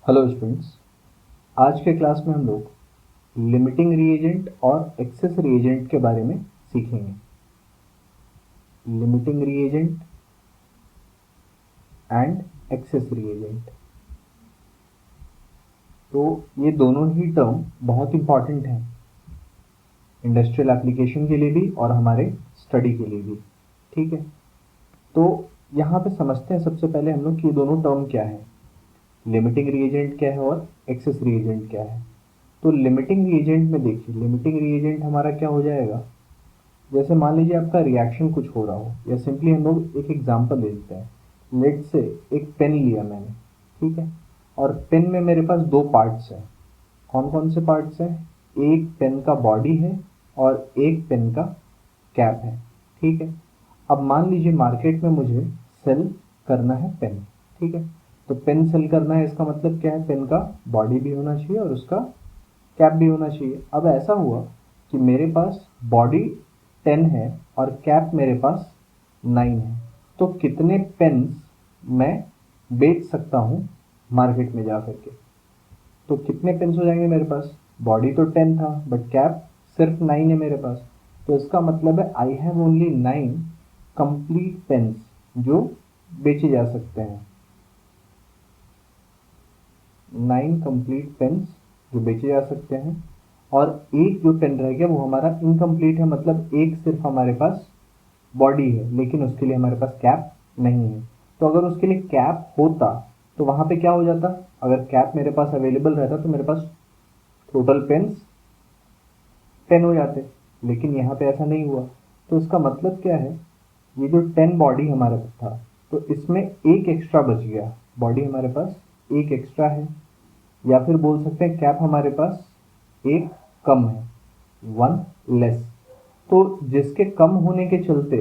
Hello students. आज के class में हम लोग लिमिटिंग रिएजेंट और एक्सेस रिएजेंट के बारे में सीखेंगे। Limiting reagent and access reagent, तो ये दोनों ही टर्म बहुत इंपॉर्टेंट हैं इंडस्ट्रियल एप्लीकेशन के लिए भी और हमारे स्टडी के लिए भी। ठीक है, तो यहाँ पे समझते हैं सबसे पहले हम लोग कि ये दोनों टर्म क्या है, लिमिटिंग रिएजेंट क्या है और एक्सेस रिएजेंट क्या है। तो लिमिटिंग रिएजेंट में देखिए, लिमिटिंग रिएजेंट हमारा क्या हो जाएगा, जैसे मान लीजिए आपका रिएक्शन कुछ हो रहा हो, या सिंपली हम लोग एक एग्जांपल ले लेते हैं। लेट से एक पेन लिया मैंने, ठीक है, और पेन में मेरे पास दो पार्ट्स हैं। कौन कौन से पार्ट्स हैं? एक पेन का बॉडी है और एक पेन का कैप है। ठीक है, अब मान लीजिए मार्केट में मुझे सेल करना है पेन। ठीक है, तो पेन सेल करना है, इसका मतलब क्या है, पेन का बॉडी भी होना चाहिए और उसका कैप भी होना चाहिए। अब ऐसा हुआ कि मेरे पास बॉडी 10 है और कैप मेरे पास 9 है, तो कितने पेन्स मैं बेच सकता हूँ मार्केट में जा करके? तो कितने पेन्स हो जाएंगे मेरे पास? बॉडी तो 10 था बट कैप सिर्फ 9 है मेरे पास, तो इसका मतलब है I have only 9 complete pens जो बेचे जा सकते हैं। 9 कंप्लीट पेन्स जो बेचे जा सकते हैं, और एक जो पेन रह गया वो हमारा इनकम्प्लीट है, मतलब एक सिर्फ हमारे पास बॉडी है लेकिन उसके लिए हमारे पास कैप नहीं है। तो अगर उसके लिए कैप होता तो वहाँ पे क्या हो जाता, अगर कैप मेरे पास अवेलेबल रहता तो मेरे पास टोटल पेन्स 10 हो जाते, लेकिन यहाँ पे ऐसा नहीं हुआ। तो इसका मतलब क्या है, ये जो 10 बॉडी हमारे पास था तो इसमें एक एक्स्ट्रा बच गया, बॉडी हमारे पास एक एक्स्ट्रा है, या फिर बोल सकते हैं कैप हमारे पास एक कम है, वन लेस। तो जिसके कम होने के चलते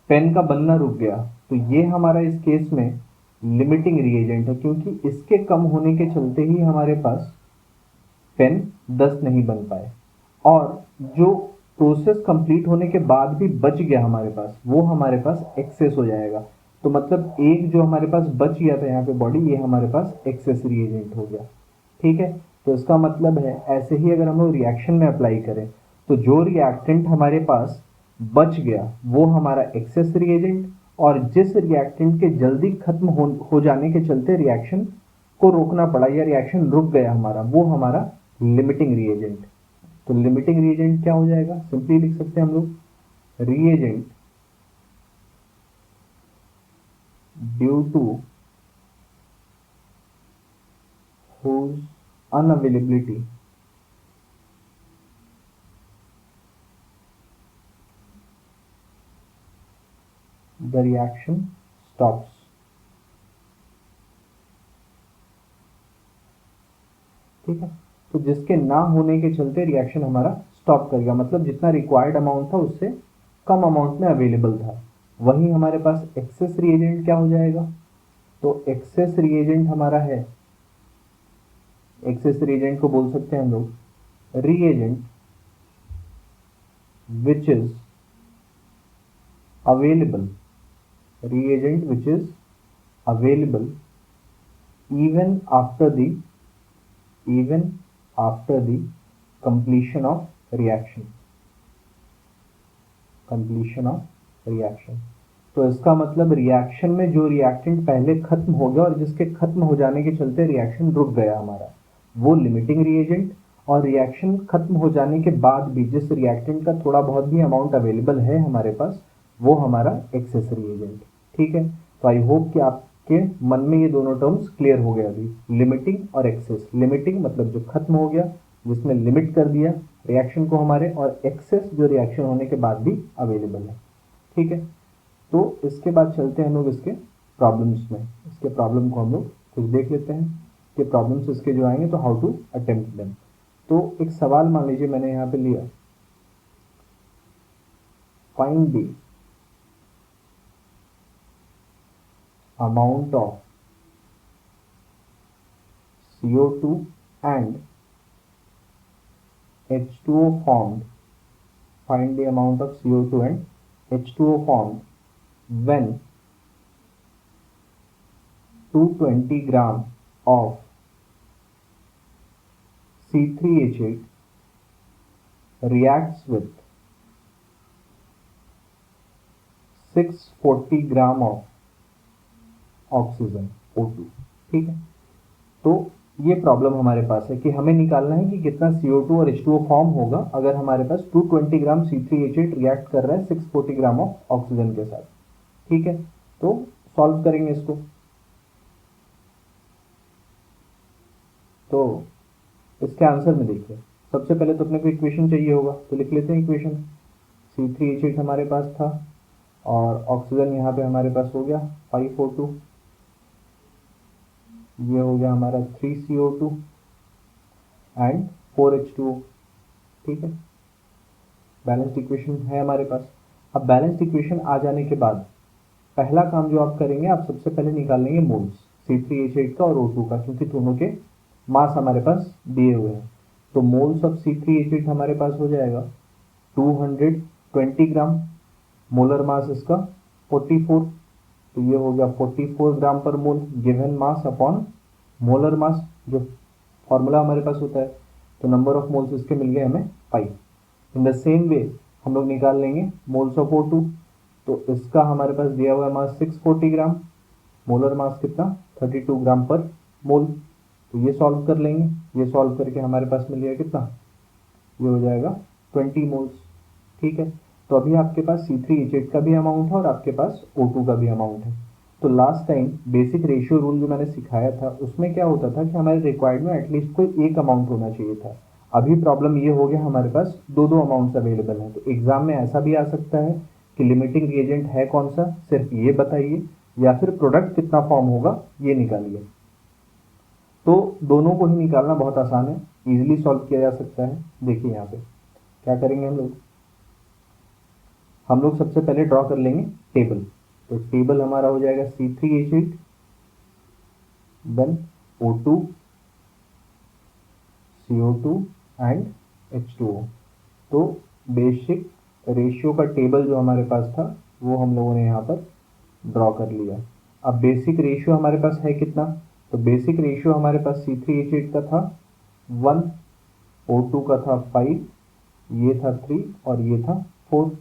पेन का बनना रुक गया, तो ये हमारा इस केस में लिमिटिंग रिएजेंट है, क्योंकि इसके कम होने के चलते ही हमारे पास पेन 10 नहीं बन पाए, और जो प्रोसेस कंप्लीट होने के बाद भी बच गया हमारे पास वो हमारे पास एक्सेस हो जाएगा। तो मतलब एक जो हमारे पास बच गया था यहाँ पे बॉडी, ये हमारे पास एक्सेस रिएजेंट हो गया। ठीक है, तो इसका मतलब है ऐसे ही अगर हम लोग रिएक्शन में अप्लाई करें तो जो रिएक्टेंट हमारे पास बच गया वो हमारा एक्सेस रिएजेंट, और जिस रिएक्टेंट के जल्दी खत्म हो जाने के चलते रिएक्शन को रोकना पड़ा या रिएक्शन रुक गया हमारा, वो हमारा लिमिटिंग रिएजेंट। तो लिमिटिंग रिएजेंट क्या हो जाएगा, सिंपली लिख सकते हैं हम लोग, reagent due to whose unavailability the reaction stops। ठीक है, तो जिसके ना होने के चलते रिएक्शन हमारा स्टॉप कर गया, मतलब जितना रिक्वायर्ड अमाउंट था उससे कम अमाउंट में अवेलेबल था। वही हमारे पास एक्सेस रिएजेंट क्या हो जाएगा, तो एक्सेस रिएजेंट हमारा है, एक्सेस रिएजेंट को बोल सकते हैं हम लोग reagent which is available, reagent which is available even after the even after the completion of reaction, completion of reaction। तो इसका मतलब रिएक्शन में जो रिएक्टेंट पहले खत्म हो गया और जिसके खत्म हो जाने के चलते रिएक्शन रुक गया हमारा, वो लिमिटिंग रिएजेंट। और रिएक्शन खत्म हो जाने के बाद भी जिस रिएक्टेंट का थोड़ा बहुत भी अमाउंट अवेलेबल है हमारे पास, वो हमारा एक्सेस रिएजेंट। ठीक है, तो आई होप कि आपके मन में ये दोनों टर्म्स क्लियर हो गया अभी, लिमिटिंग और एक्सेस। लिमिटिंग मतलब जो खत्म हो गया, जिसमें लिमिट कर दिया रिएक्शन को हमारे, और एक्सेस जो रिएक्शन होने के बाद भी अवेलेबल है। ठीक है, तो इसके बाद चलते हैं हम लोग इसके प्रॉब्लम्स में। इसके प्रॉब्लम को हम लोग कुछ देख लेते हैं कि प्रॉब्लम्स इसके जो आएंगे तो हाउ टू अटेम्प्ट देम। तो एक सवाल मान लीजिए मैंने यहाँ पे लिया, find the amount of CO2 and H2O formed, find the amount of CO2 and H2O formed when 220 gram of C3H8 reacts with 640 gram of oxygen O2। ठीक है, तो ये प्रॉब्लम हमारे पास है कि हमें निकालना है कि कितना CO2 और H2O फॉर्म होगा अगर हमारे पास 220 ग्राम C3H8 रिएक्ट कर रहा है 640 ग्राम ऑफ ऑक्सीजन के साथ। ठीक है, तो सॉल्व करेंगे इसको। तो इसके आंसर में देखिए, सबसे पहले तो अपने को इक्वेशन चाहिए होगा, तो लिख लेते हैं इक्वेशन। C3H8 हमारे पास था और ऑक्सीजन यहाँ पे हमारे पास हो गया 5O2, ये हो गया हमारा 3CO2 एंड 4H2O। ठीक है, बैलेंस्ड इक्वेशन है हमारे पास। अब बैलेंस्ड इक्वेशन आ जाने के बाद पहला काम जो आप करेंगे, आप सबसे पहले निकाल लेंगे मोल्स C3H8 का और O2 का, क्योंकि दोनों के मास हमारे पास दिए हुए हैं। तो मोल्स ऑफ C3H8 हमारे पास हो जाएगा 220 ग्राम, मोलर मास इसका 44, तो ये हो गया 44 ग्राम पर mole given mass upon molar mass, जो फॉर्मूला हमारे पास होता है। तो नंबर ऑफ मोल्स इसके मिल गए हमें 5। इन द सेम वे हम लोग निकाल लेंगे मोल्स ऑफ O2, तो इसका हमारे पास दिया हुआ है मास 640 ग्राम, मोलर मास कितना 32 ग्राम पर मोल। तो ये सॉल्व कर लेंगे, ये सॉल्व करके हमारे पास मिल गया कितना, ये हो जाएगा 20 मोल्स। ठीक है, तो अभी आपके पास C3H8 का भी अमाउंट है और आपके पास O2 का भी अमाउंट है। तो last time basic ratio rule जो मैंने सिखाया था उसमें क्या होता था कि हमारे रिक्वायर्ड में एटलीस्ट कोई एक अमाउंट होना चाहिए था। अभी प्रॉब्लम ये हो गया हमारे पास दो दो अमाउंट्स अवेलेबल हैं। तो एग्जाम में ऐसा भी आ सकता है कि लिमिटिंग रिएजेंट है कौन सा, सिर्फ ये बताइए, या फिर प्रोडक्ट कितना फॉर्म होगा ये निकालिए। तो दोनों को ही निकालना बहुत आसान है, इजीली सॉल्व किया जा सकता है। देखिए यहाँ पे क्या करेंगे हम लोग सबसे पहले ड्रॉ कर लेंगे टेबल। तो टेबल हमारा हो जाएगा C3H8 then O2 CO2 and H2O। तो बेसिक रेशियो का टेबल जो हमारे पास था वो हम लोगों ने यहाँ पर ड्रॉ कर लिया। अब बेसिक रेशियो हमारे पास है कितना, तो बेसिक रेशियो हमारे पास C3H8 का था 1, O2 का था 5, ये था 3 और ये था 4।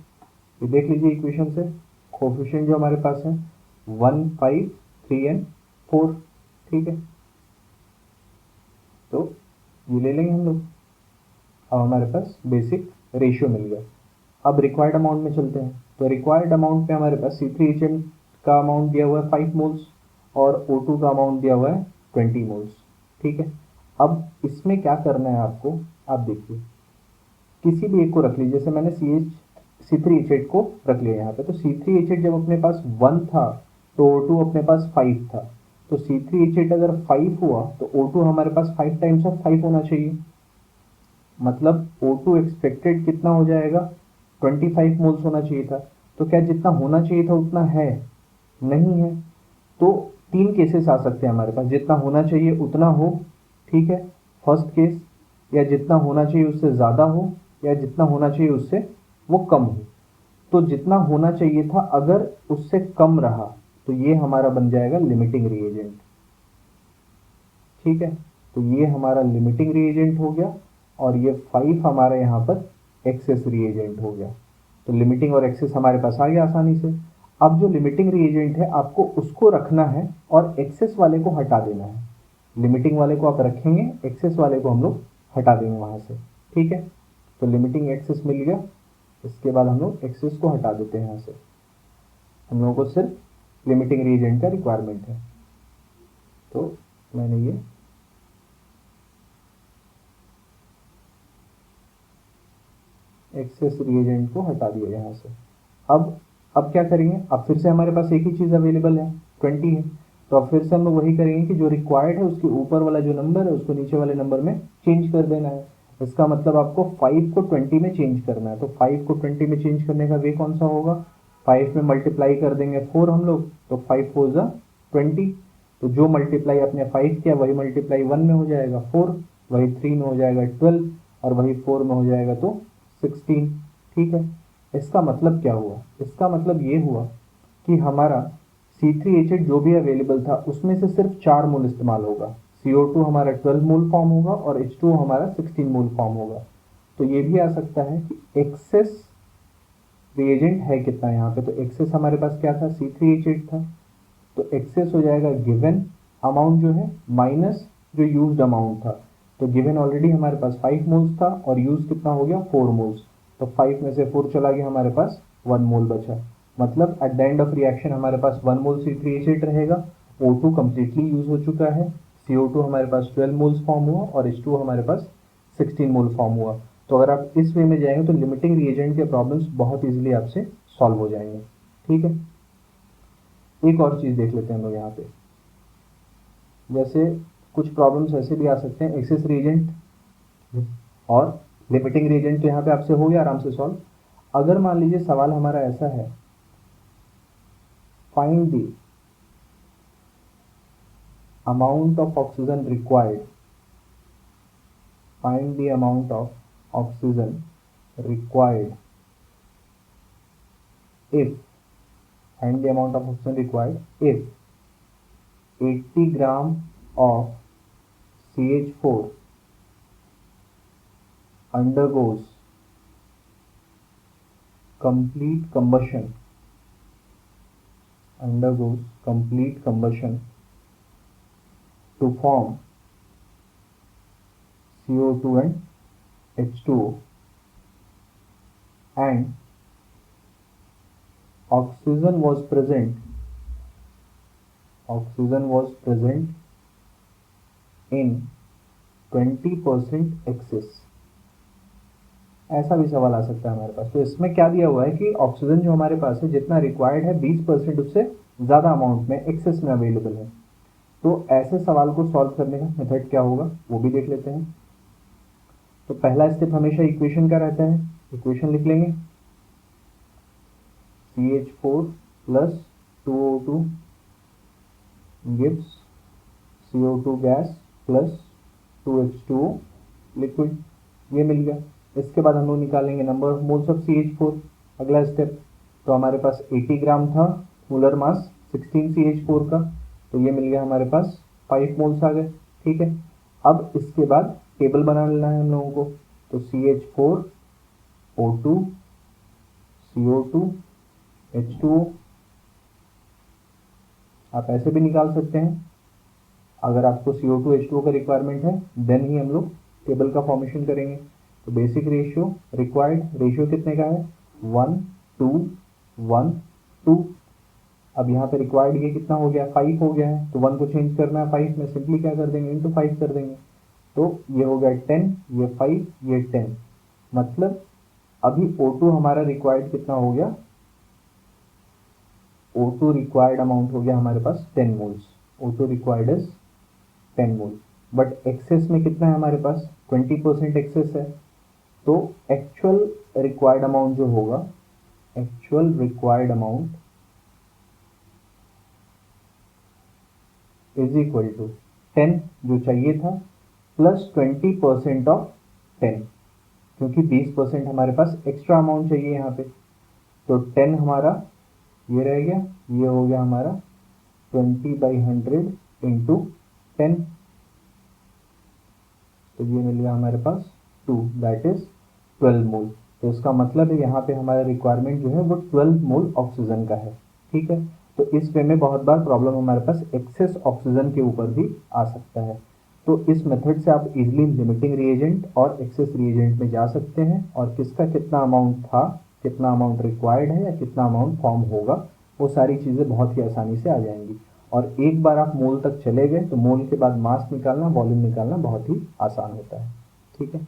ये देख लीजिए इक्वेशन से, कोफिशिएंट जो हमारे पास है 1, 5, 3 एंड 4। ठीक है, तो ये ले लेंगे हम लोग। अब हमारे पास बेसिक रेशियो मिल गया। अब रिक्वायर्ड अमाउंट में चलते हैं। तो रिक्वायर्ड अमाउंट में हमारे पास C3H8 का अमाउंट दिया हुआ है 5 मोल्स और O2 का अमाउंट दिया हुआ है 20 मोल्स। ठीक है, अब इसमें क्या करना है आपको, आप देखिए किसी भी एक को रख लीजिए। जैसे मैंने C3H8 को रख लिया यहाँ पे। तो C3H8 जब अपने पास 1 था तो O2 अपने पास 5 था। तो C3H8 अगर 5 हुआ तो O2 हमारे पास 5 टाइम्स ऑफ 5 होना चाहिए। मतलब O2 एक्सपेक्टेड कितना हो जाएगा, 25 मोल्स होना चाहिए था। तो क्या जितना होना चाहिए था उतना है, नहीं है। तो तीन केसेस आ सकते हैं हमारे पास, जितना होना चाहिए उतना हो, ठीक है, फर्स्ट केस, या जितना होना चाहिए उससे ज़्यादा हो, या जितना होना चाहिए उससे वो कम हो। तो जितना होना चाहिए था अगर उससे कम रहा तो ये हमारा बन जाएगा लिमिटिंग रिएजेंट। ठीक है, तो ये हमारा लिमिटिंग रिएजेंट हो गया और ये 5 हमारा यहाँ पर एक्सेस रिएजेंट हो गया। तो लिमिटिंग और एक्सेस हमारे पास आ गया आसानी से। अब जो लिमिटिंग रिएजेंट है आपको उसको रखना है और एक्सेस वाले को हटा देना है। लिमिटिंग वाले को आप रखेंगे, एक्सेस वाले को हम लोग हटा देंगे वहाँ से। ठीक है, तो लिमिटिंग एक्सेस मिल गया। इसके बाद हम लोग एक्सेस को हटा देते हैं यहाँ से। हम लोगों को सिर्फ लिमिटिंग रिएजेंट का रिक्वायरमेंट है। तो मैंने ये एक्सेस रिएजेंट को हटा दिया यहाँ से। अब क्या करेंगे, अब फिर से हमारे पास एक ही चीज़ अवेलेबल है, 20 है। तो अब फिर से हम लोग वही करेंगे कि जो रिक्वायर्ड है उसके ऊपर वाला जो नंबर है उसको नीचे वाले नंबर में चेंज कर देना है। इसका मतलब आपको 5 को 20 में चेंज करना है। तो 5 को 20 में चेंज करने का वे कौन सा होगा, 5 में मल्टीप्लाई कर देंगे 4 हम लोग, तो 5 4 जा 20। तो जो मल्टीप्लाई आपने 5 किया वही मल्टीप्लाई 1 में हो जाएगा 4, वही 3 में हो जाएगा 12 और वही 4 में हो जाएगा तो 16। ठीक है, इसका मतलब क्या हुआ, इसका मतलब ये हुआ कि हमारा C3H8 जो भी अवेलेबल था उसमें से सिर्फ 4 मोल इस्तेमाल होगा। CO2 हमारा 12 मोल फॉर्म होगा और H2O हमारा 16 मोल फॉर्म होगा। तो ये भी आ सकता है कि एक्सेस रिएजेंट है कितना यहाँ पे, तो एक्सेस हमारे पास क्या था, C3H8 था, तो एक्सेस हो जाएगा गिवन अमाउंट जो है माइनस जो यूज्ड अमाउंट था। तो गिवन ऑलरेडी हमारे पास 5 मोल्स था और यूज कितना हो गया 4 मोल्स, तो 5 में से 4 चला गया, हमारे पास 1 मोल बचा। मतलब at the end of reaction हमारे पास 1 मोल C3H8 रहेगा, O2 कम्प्लीटली यूज हो चुका है, CO2 हमारे पास 12 मोल्स फॉर्म हुआ और H2O हमारे पास 16 मोल फॉर्म हुआ। तो अगर आप इस वे में जाएंगे तो लिमिटिंग रिएजेंट के प्रॉब्लम्स बहुत इजीली आपसे सॉल्व हो जाएंगे। ठीक है, एक और चीज़ देख लेते हैं हम लोग यहाँ पे, जैसे कुछ प्रॉब्लम्स ऐसे भी आ सकते हैं, एक्सेस रिएजेंट और लिमिटिंग रिएजेंट, तो यहाँ पे आपसे हो गया आराम से सॉल्व। अगर मान लीजिए सवाल हमारा ऐसा है, find the amount of oxygen required, find the amount of oxygen required if, find the amount of oxygen required if 80 gram of CH4 undergoes complete combustion to form CO2 and H2O, and oxygen was present in 20% excess। ऐसा भी सवाल आ सकता है हमारे पास। तो इसमें क्या दिया हुआ है कि ऑक्सीजन जो हमारे पास है जितना रिक्वायर्ड है 20% उससे ज़्यादा अमाउंट में एक्सेस में अवेलेबल है। तो ऐसे सवाल को सॉल्व करने का मेथड क्या होगा वो भी देख लेते हैं। तो पहला स्टेप हमेशा इक्वेशन का रहता है, इक्वेशन लिख लेंगे, CH4 plus 2O2 gives CO2 gas plus 2H2O liquid, ये मिल गया। इसके बाद हम लोग निकालेंगे number of moles of CH4, अगला स्टेप। तो हमारे पास 80 ग्राम था, मोलर मास 16 CH4 का, तो ये मिल गया हमारे पास 5 मोल्स आ गए। ठीक है, अब इसके बाद टेबल बना लेना है हम लोगों को। तो CH4 O2 CO2 H2O, आप ऐसे भी निकाल सकते हैं। अगर आपको CO2 H2O का रिक्वायरमेंट है देन ही हम लोग टेबल का फॉर्मेशन करेंगे। तो बेसिक रेशियो रिक्वायर्ड रेशियो कितने का है 1 2 1 2। अब यहाँ पे रिक्वायर्ड ये कितना हो गया 5 हो गया है, तो 1 को चेंज करना है 5 में, सिंपली क्या कर देंगे इंटू 5 कर देंगे। तो ये हो गया 10, ये 5, ये 10। मतलब अभी O2 हमारा रिक्वायर्ड कितना हो गया, O2 रिक्वायर्ड अमाउंट हो गया हमारे पास 10 moles. O2 required is 10 mole, but excess में कितना है हमारे पास 20% एक्सेस है। तो एक्चुअल रिक्वायर्ड अमाउंट जो होगा, actual required amount is equal to 10 जो चाहिए था प्लस 20% ऑफ 10, क्योंकि 20% हमारे पास एक्स्ट्रा अमाउंट चाहिए यहाँ पे। तो 10 हमारा ये रह गया, ये हो गया हमारा 20/100 इंटू 10, तो ये मिल गया हमारे पास 2, दैट इज 12 मोल। तो इसका मतलब है यहाँ पे हमारा रिक्वायरमेंट जो है वो 12 मोल ऑक्सीजन का है। ठीक है, तो इस वे में बहुत बार प्रॉब्लम हमारे पास एक्सेस ऑक्सीजन के ऊपर भी आ सकता है। तो इस मेथड से आप इजीली लिमिटिंग रिएजेंट और एक्सेस रिएजेंट में जा सकते हैं, और किसका कितना अमाउंट था, कितना अमाउंट रिक्वायर्ड है या कितना अमाउंट फॉर्म होगा, वो सारी चीज़ें बहुत ही आसानी से आ जाएंगी। और एक बार आप मोल तक चले गए तो मोल के बाद मास निकालना, वॉल्यूम निकालना बहुत ही आसान होता है। ठीक है।